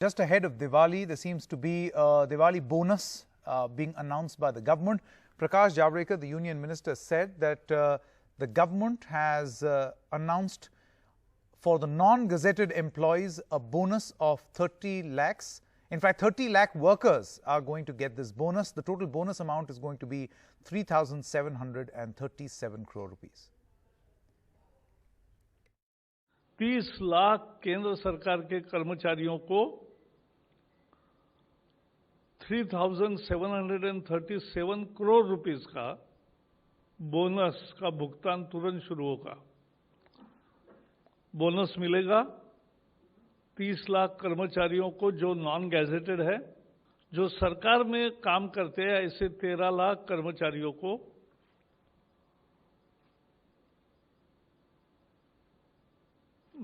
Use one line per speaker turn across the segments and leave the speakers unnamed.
Just ahead of Diwali, there seems to be a Diwali bonus being announced by the government. Prakash Javadekar, the union minister, said that the government has announced for the non-gazetted employees a bonus of 30 lakhs. In fact, 30 lakh workers are going to get this bonus. The total bonus amount is going to be 3,737 crore rupees.
30 lakh केंद्र सरकार के कर्मचारियों को 3,737 crore rupees का bonus का भुगतान तुरंत शुरू होगा। बोनस मिलेगा 30 लाख कर्मचारियों को जो नॉन गैजेटेड है, जो सरकार में काम करते हैं ऐसे 13 लाख कर्मचारियों को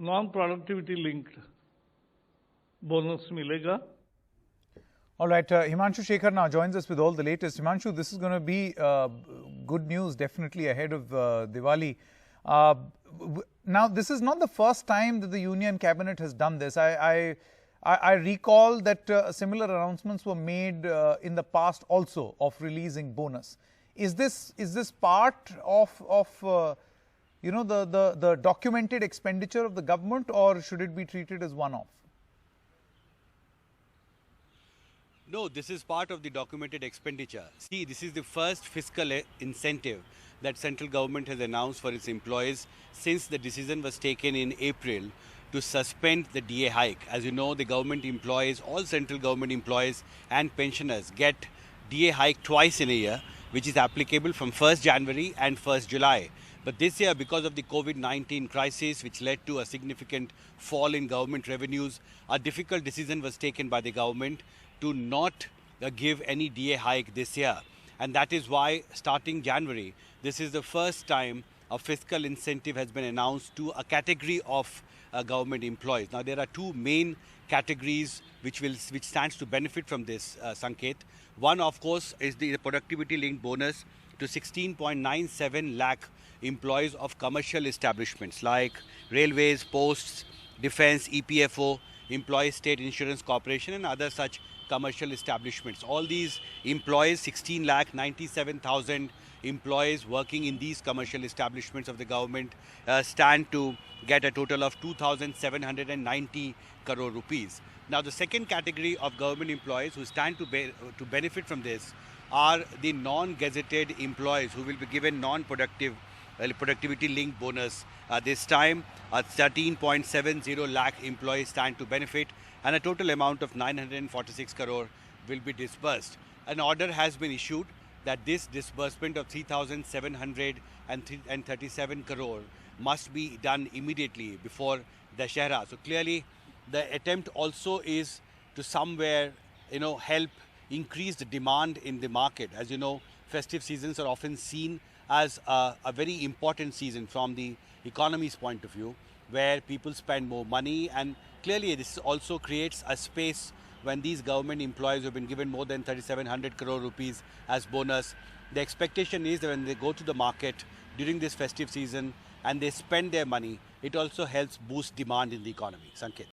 नॉन प्रोडक्टिविटी लिंक्ड बोनस मिलेगा।
All right, Himanshu Shekhar now joins us with all the latest. Himanshu, this is going to be good news definitely ahead of Diwali. Now, this is not the first time that the Union Cabinet has done this. I recall that similar announcements were made in the past also of releasing bonus. Is this part of you know, the documented expenditure of the government, or should it be treated as one-off?
No, this is part of the documented expenditure. See, this is the first fiscal incentive that central government has announced for its employees since the decision was taken in April to suspend the DA hike. As you know, the government employees, all central government employees and pensioners get DA hike twice in a year, which is applicable from 1st January and 1st July. But this year, because of the COVID-19 crisis, which led to a significant fall in government revenues, a difficult decision was taken by the government to not give any DA hike this year. And that is why, starting January, this is the first time a fiscal incentive has been announced to a category of government employees. Now, there are two main categories which stands to benefit from this, Sanket. One, of course, is the productivity-linked bonus to 16.97 lakh employees of commercial establishments like railways, posts, defense, EPFO, Employees State Insurance Corporation and other such commercial establishments. All these employees, 16,97,000 employees working in these commercial establishments of the government stand to get a total of 2,790 crore rupees. Now, the second category of government employees who stand to benefit from this are the non-gazetted employees who will be given productivity-linked bonus. This time, 13.70 lakh employees stand to benefit, and a total amount of 946 crore will be disbursed. An order has been issued that this disbursement of 3,737 crore must be done immediately before Dussehra. So clearly, the attempt also is to somewhere, help increase the demand in the market. As you know, festive seasons are often seen as a very important season from the economy's point of view, where people spend more money, and clearly this also creates a space when these government employees have been given more than 3,700 crore rupees as bonus. The expectation is that when they go to the market during this festive season and they spend their money, it also helps boost demand in the economy. Sanket.